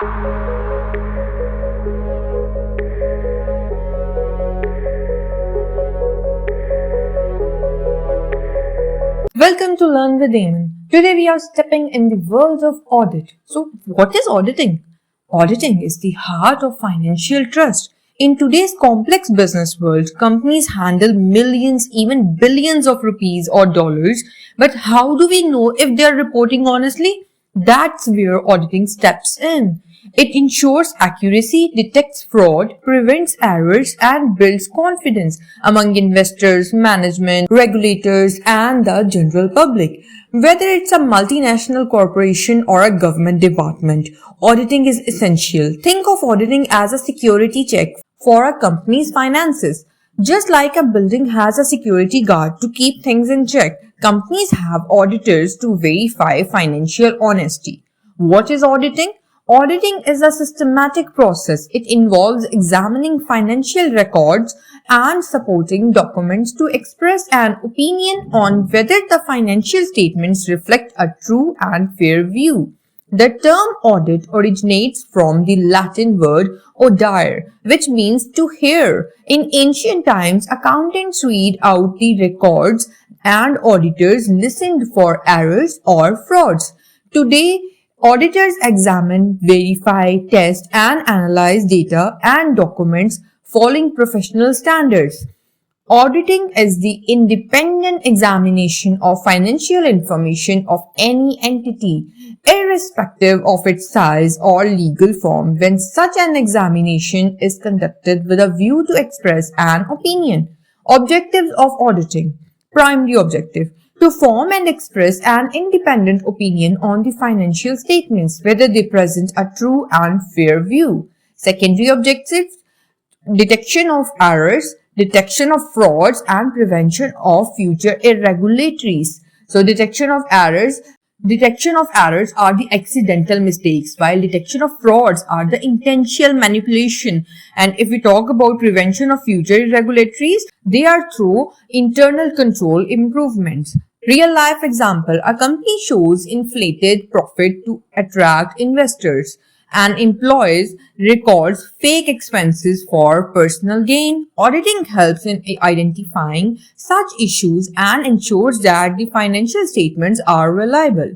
Welcome to Learn with Eamon. Today we are stepping in the world of audit. So, what is auditing? Auditing is the heart of financial trust. In today's complex business world, companies handle millions, even billions of rupees or dollars. But how do we know if they are reporting honestly? That's where auditing steps in. It ensures accuracy, detects fraud, prevents errors, and builds confidence among investors, management, regulators, and the general public. Whether it's a multinational corporation or a government department, auditing is essential. Think of auditing as a security check for a company's finances. Just like a building has a security guard to keep things in check, companies have auditors to verify financial honesty. What is auditing? Auditing is a systematic process. It involves examining financial records and supporting documents to express an opinion on whether the financial statements reflect a true and fair view. The term audit originates from the Latin word audire, which means to hear. In ancient times, accountants read out the records and auditors listened for errors or frauds. Today, auditors examine, verify, test, and analyze data and documents following professional standards. Auditing is the independent examination of financial information of any entity, irrespective of its size or legal form. When such an examination is conducted with a view to express an opinion. Objectives of auditing. Primary objective: to form and express an independent opinion on the financial statements, whether they present a true and fair view. Secondary objectives: detection of errors, detection of frauds, and prevention of future irregularities. So detection of errors are the accidental mistakes, while detection of frauds are the intentional manipulation. And if we talk about prevention of future irregularities, they are through internal control improvements. Real life example: a company shows inflated profit to attract investors and employs records fake expenses for personal gain. Auditing helps in identifying such issues and ensures that the financial statements are reliable.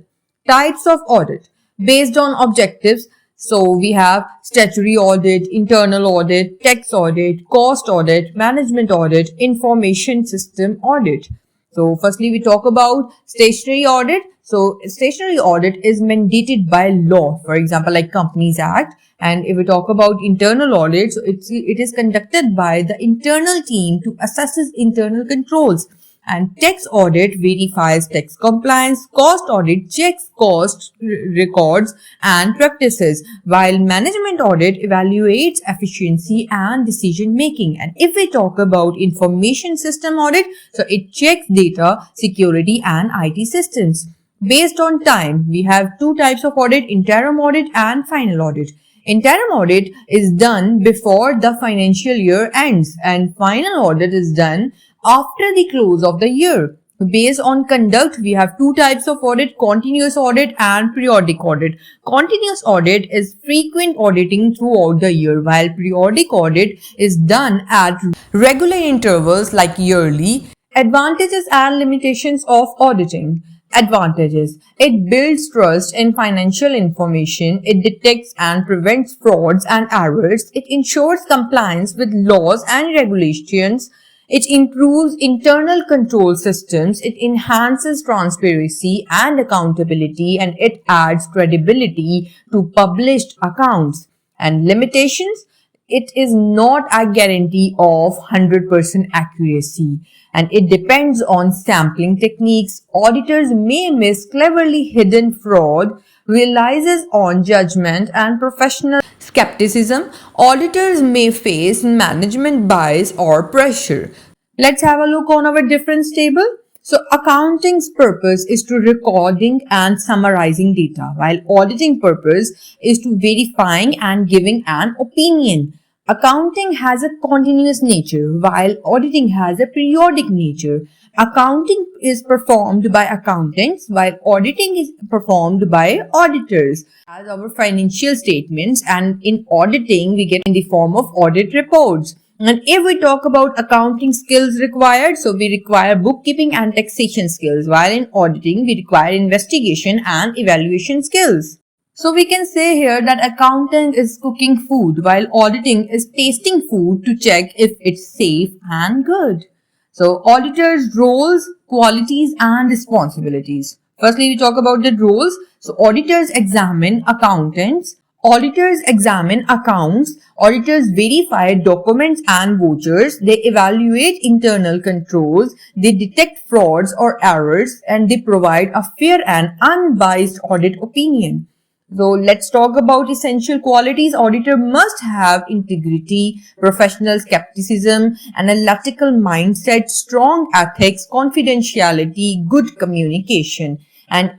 Types of audit based on objectives. So we have statutory audit, internal audit, tax audit, cost audit, management audit, information system audit. So firstly, we talk about statutory audit. So statutory audit is mandated by law, for example, like Companies Act. And if we talk about internal audit, so it is conducted by the internal team to assess its internal controls. And tax audit verifies tax compliance. Cost audit checks cost records and practices, while management audit evaluates efficiency and decision making. And if we talk about information system audit, so it checks data, security, and IT systems. Based on time, we have two types of audit: interim audit and final audit. Interim audit is done before the financial year ends, and final audit is done after the close of the year. Based on conduct, we have two types of audit: continuous audit and periodic audit. Continuous audit is frequent auditing throughout the year, while periodic audit is done at regular intervals like yearly. Advantages and limitations of auditing. Advantages: it builds trust in financial information, it detects and prevents frauds and errors, it ensures compliance with laws and regulations, it improves internal control systems, it enhances transparency and accountability, and it adds credibility to published accounts. And limitations: it is not a guarantee of 100% accuracy, and it depends on sampling techniques. Auditors may miss cleverly hidden fraud, relies on judgment and professional skepticism. Auditors may face management bias or pressure. Let's have a look on our difference table. So accounting's purpose is to recording and summarizing data, while auditing purpose is to verifying and giving an opinion. Accounting has a continuous nature, while auditing has a periodic nature. Accounting is performed by accountants while auditing is performed by auditors. As our financial statements, and in auditing we get in the form of audit reports. And if we talk about accounting skills required, so we require bookkeeping and taxation skills, while in auditing we require investigation and evaluation skills. So we can say here that accounting is cooking food while auditing is tasting food to check if it's safe and good. So auditors' roles, qualities and responsibilities. Firstly, we talk about the roles. So auditors examine accountants. Auditors examine accounts. Auditors verify documents and vouchers. They evaluate internal controls. They detect frauds or errors, and they provide a fair and unbiased audit opinion. So let's talk about essential qualities. Auditor must have integrity, professional skepticism, analytical mindset, strong ethics, confidentiality, good communication. And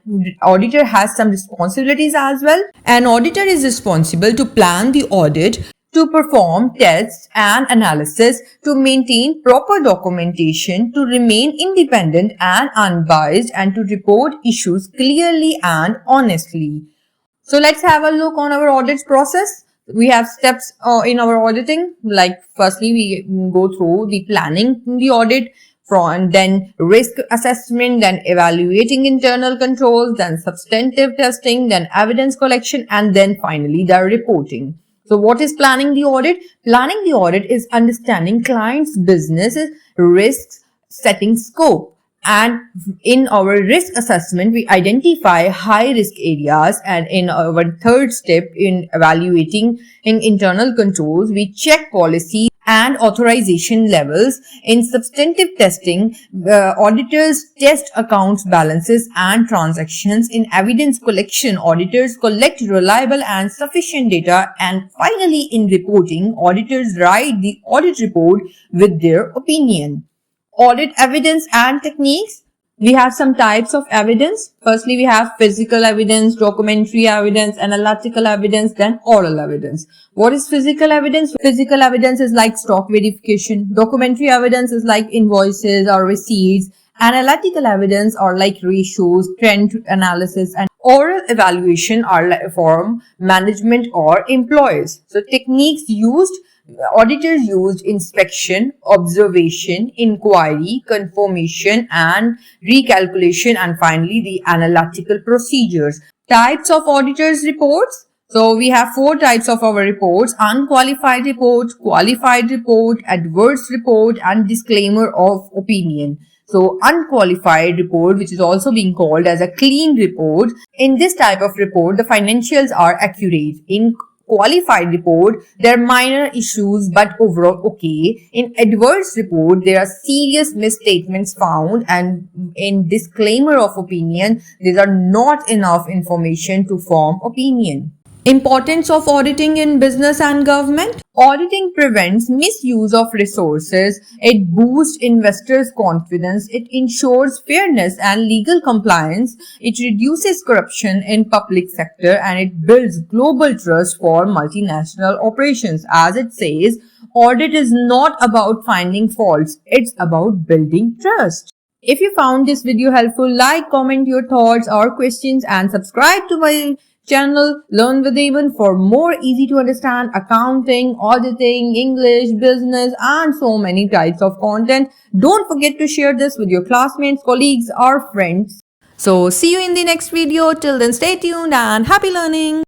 auditor has some responsibilities as well. An auditor is responsible to plan the audit, to perform tests and analysis, to maintain proper documentation, to remain independent and unbiased, and to report issues clearly and honestly. So let's have a look on our audit process. We have steps in our auditing. Like firstly, we go through the planning the audit, from then risk assessment, then evaluating internal controls, then substantive testing, then evidence collection, and then finally the reporting. So what is planning the audit? Planning the audit is understanding clients' businesses, risks, setting scope. And in our risk assessment, we identify high risk areas. And in our third step in evaluating in internal controls, we check policy and authorization levels. In substantive testing, auditors test accounts balances and transactions. In evidence collection, auditors collect reliable and sufficient data. And finally, in reporting, auditors write the audit report with their opinion. Audit evidence and techniques. We have some types of evidence. Firstly, we have physical evidence, documentary evidence, analytical evidence, then oral evidence. What is physical evidence? Physical evidence is like stock verification. Documentary evidence is like invoices or receipts. Analytical evidence are like ratios, trend analysis, and oral evaluation are like from management or employees. So techniques used. Auditors used inspection, observation, inquiry, confirmation and recalculation, and finally the analytical procedures. Types of auditors reports. So we have 4 types of our reports: unqualified report, qualified report, adverse report and disclaimer of opinion. So unqualified report, which is also being called as a clean report. In this type of report, the financials are accurate. In qualified report, there are minor issues but overall okay. In adverse report, there are serious misstatements found, and in disclaimer of opinion, there are not enough information to form opinion. Importance of auditing in business and government. Auditing prevents misuse of resources. It boosts investors' confidence. It ensures fairness and legal compliance. It reduces corruption in public sector, and it builds global trust for multinational operations. As it says, audit is not about finding faults. It's about building trust. If you found this video helpful, like, comment your thoughts or questions and subscribe to my channel Learn with Eamon for more easy to understand accounting, auditing, English, business and so many types of content. Don't forget to share this with your classmates, colleagues or friends. So see you in the next video. Till then, stay tuned and happy learning.